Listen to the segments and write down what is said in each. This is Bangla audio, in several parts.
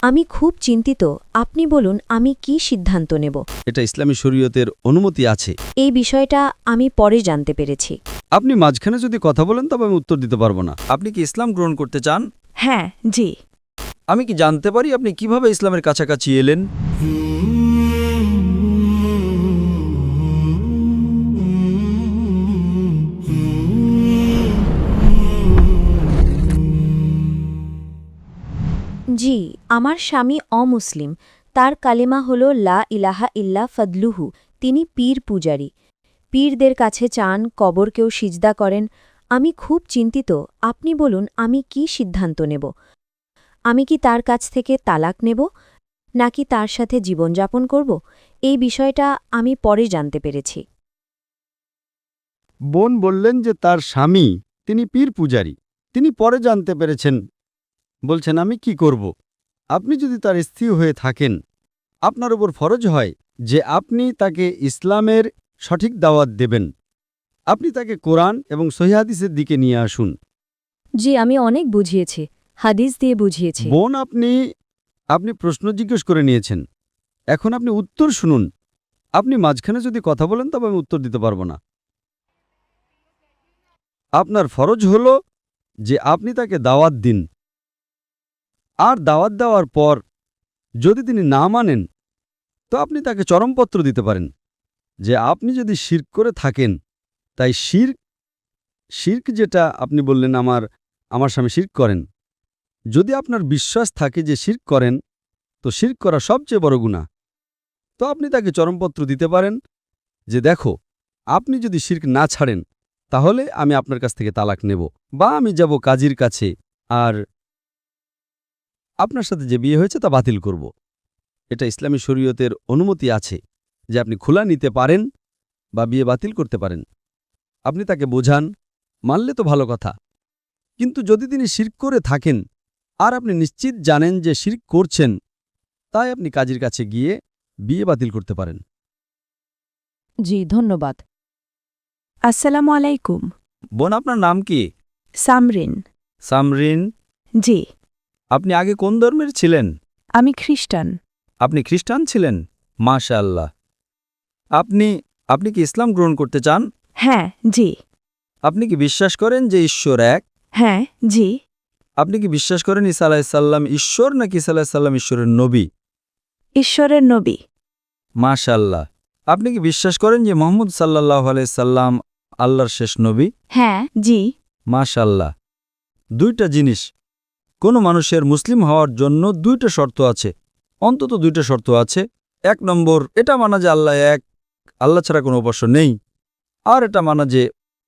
আমি খুব চিন্তিত। আপনি বলুন আমি কি সিদ্ধান্ত নেব। এটা ইসলামী শরীয়তের অনুমতি আছে। এই বিষয়টা আমি পরে জানতে পেরেছি। আপনি মাঝখানে যদি কথা বলেন তবে আমি উত্তর দিতে পারবো না। আপনি কি ইসলাম গ্রহণ করতে চান? হ্যাঁ, জি। আমি কি জানতে পারি আপনি কিভাবে ইসলামের কাছাকাছি এলেন? জি, আমার স্বামী অমুসলিম। তার কালেমা হল লা ইলাহা ইল্লা ফদলুহু। তিনি পীর পূজারী। পীরদের কাছে চান, কবরকেও সিজদা করেন। আমি খুব চিন্তিত। আপনি বলুন আমি কি সিদ্ধান্ত নেব। আমি কি তার কাছ থেকে তালাক নেব, নাকি তার সাথে জীবনযাপন করব? এই বিষয়টা আমি পরে জানতে পেরেছি। বোন বললেন যে তার স্বামী তিনি পীর পূজারী। তিনি পরে জানতে পেরেছেন। বলছেন আমি কি করব? আপনি যদি তার স্ত্রী হয়ে থাকেন, আপনার উপর ফরজ হয় যে আপনি তাকে ইসলামের সঠিক দাওয়াত দেবেন। আপনি তাকে কোরআন এবং সহিহ হাদিসের দিকে নিয়ে আসুন। জি, আমি অনেক বুঝিয়েছি, হাদিস দিয়ে বুঝিয়েছি। বোন, আপনি প্রশ্ন জিজ্ঞেস করে নিয়েছেন। এখন আপনি উত্তর শুনুন। আপনি মাঝখানে যদি কথা বলেন তবে আমি উত্তর দিতে পারবো না। আপনার ফরজ হল যে আপনি তাকে দাওয়াত দিন, আর দাওয়াত দেওয়ার পর যদি তিনি না মানেন তো আপনি তাকে চরমপত্র দিতে পারেন যে আপনি যদি শিরক করে থাকেন। তাই শিরক যেটা আপনি বললেন আমার স্বামী শিরক করেন, যদি আপনার বিশ্বাস থাকে যে শিরক করেন তো শিরক করা সবচেয়ে বড় গুনাহ, তো আপনি তাকে চরমপত্র দিতে পারেন যে দেখো, আপনি যদি শিরক না ছাড়েন তাহলে আমি আপনার কাছ থেকে তালাক নেব, বা আমি যাব কাজীর কাছে আর আপনার সাথে যে বিয়ে হয়েছে তা বাতিল করব। এটা ইসলামী শরীয়তের অনুমতি আছে যে আপনি খোলা নিতে পারেন বা বিয়ে বাতিল করতে পারেন। আপনি তাকে বোঝান, মানলে তো ভালো কথা। কিন্তু যদি তিনি শিরক করে থাকেন আর আপনি নিশ্চিত জানেন যে শিরক করছেন, তাই আপনি কাজীর কাছে গিয়ে বিয়ে বাতিল করতে পারেন। জি, ধন্যবাদ। আসসালামু আলাইকুম। বোন, আপনার নাম কি? সামরিন। সামরিন। জি। আপনি আগে কোন ধর্মের ছিলেন? আমি খ্রিস্টান। আপনি খ্রিস্টান ছিলেন? মাশাআল্লাহ। আপনি কি ইসলাম গ্রহণ করতে চান? হ্যাঁ, জি। আপনি কি বিশ্বাস করেন যে ঈশ্বর এক? হ্যাঁ, জি। আপনি কি বিশ্বাস করেন ঈসা আলাইহিসসালাম ঈশ্বর, নাকি ঈসা আলাইহিসসালাম ঈশ্বরের নবী? ঈশ্বরের নবী। মাশাআল্লাহ। আপনি কি বিশ্বাস করেন যে মুহাম্মদ সাল্লাল্লাহু আলাইহি সাল্লাম আল্লাহর শেষ নবী? হ্যাঁ, জি। মাশাআল্লাহ। দুইটা জিনিস। কোনো মানুষের মুসলিম হওয়ার জন্য দুইটা শর্ত আছে, অন্তত দুইটা শর্ত আছে। 1 নম্বর, এটা মানা যে আল্লাহ এক, আল্লাহ ছাড়া কোনো উপাস্য নেই। আর এটা মানা যে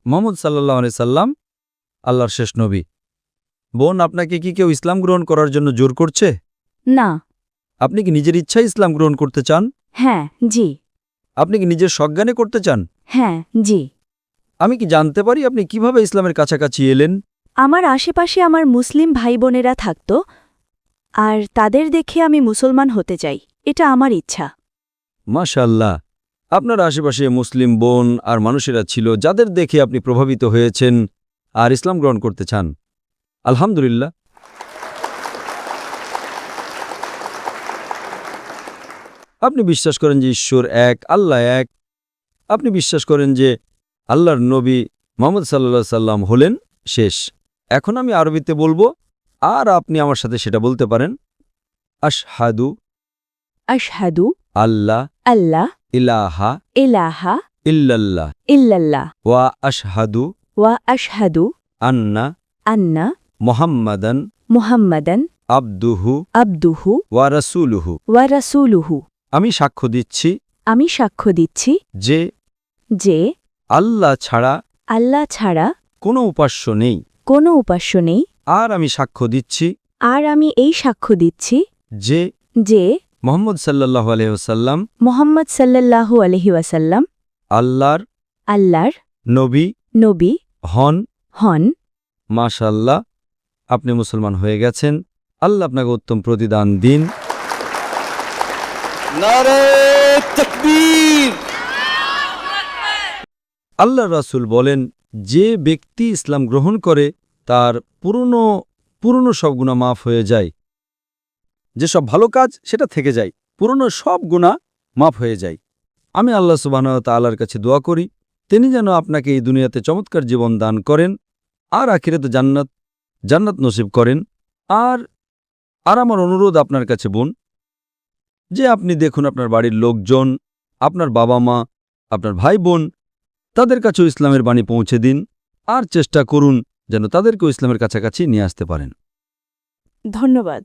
মুহাম্মদ সাল্লাল্লাহু আলাইহি সাল্লাম আল্লাহর শেষ নবী। বোন, আপনাকে কি কেউ ইসলাম গ্রহণ করার জন্য জোর করছে? না। আপনি কি নিজের ইচ্ছায় ইসলাম গ্রহণ করতে চান? হ্যাঁ, জি। আপনি কি নিজের সজ্ঞানে করতে চান? হ্যাঁ, জি। আমি কি জানতে পারি আপনি কিভাবে ইসলামের কাছাকাছি এলেন? আমার আশেপাশে আমার মুসলিম ভাইবোনেরা থাকত, আর তাদের দেখে আমি মুসলমান হতে চাই। এটা আমার ইচ্ছা। মাশাআল্লাহ। আপনার আশেপাশে মুসলিম বোন আর মানুষেরা ছিল যাদের দেখে আপনি প্রভাবিত হয়েছেন আর ইসলাম গ্রহণ করতে চান। আলহামদুলিল্লাহ। আপনি বিশ্বাস করেন যে ঈশ্বর এক, আল্লাহ এক। আপনি বিশ্বাস করেন যে আল্লাহর নবী মুহাম্মদ সাল্লাল্লাহু আলাইহি সাল্লাম হলেন শেষ। এখন আমি আরবিতে বলবো আর আপনি আমার সাথে সেটা বলতে পারেন। আশহাদু আশহাদু আল্লাহ আল্লাহ ইলাহা ইলাহা ইল্লাল্লাহ ইল্লাল্লাহ ওয়া আশহাদু ওয়া আশহাদু আন্না আন্না মুহাম্মাদান মুহাম্মাদান আবদুহু আবদুহু ওয়া রাসূলুহু। ওয়া রাসূলুহু। আমি সাক্ষ্য দিচ্ছি আমি সাক্ষ্য দিচ্ছি যে যে আল্লাহ ছাড়া আল্লাহ ছাড়া কোনো উপাস্য নেই। কোনো উপাস্য নেই। আর আমি সাক্ষ্য দিচ্ছি আর আমি এই সাক্ষ্য দিচ্ছি যে যে মুহাম্মদ সাল্লাল্লাহু আলাইহি ওয়াসাল্লাম মুহাম্মদ সাল্লাল্লাহু আলাইহি ওয়াসাল্লাম আল্লাহর নবী নবী হন। হন। মাশাআল্লাহ, আপনি মুসলমান হয়ে গেছেন। আল্লাহ আপনাকে উত্তম প্রতিদান দিন। নারে তাকবীর! আল্লাহর রাসূল বলেন, যে ব্যক্তি ইসলাম গ্রহণ করে তার পুরনো সব গুনাহ মাফ হয়ে যায়। যেসব ভালো কাজ সেটা থেকে যায়, পুরনো সব গুনাহ মাফ হয়ে যায়। আমি আল্লাহ সুবহানাহু ওয়া তাআলার কাছে দোয়া করি তিনি যেন আপনাকে এই দুনিয়াতে চমৎকার জীবন দান করেন আর আখিরাতে জান্নাত নসিব করেন। আর আমার অনুরোধ আপনার কাছে বোন, যে আপনি দেখুন আপনার বাড়ির লোকজন, আপনার বাবা মা, আপনার ভাই বোন, তাদের কাছেও ইসলামের বাণী পৌঁছে দিন আর চেষ্টা করুন যেন তাদেরকেও ইসলামের কাছাকাছি নিয়ে আসতে পারেন। ধন্যবাদ।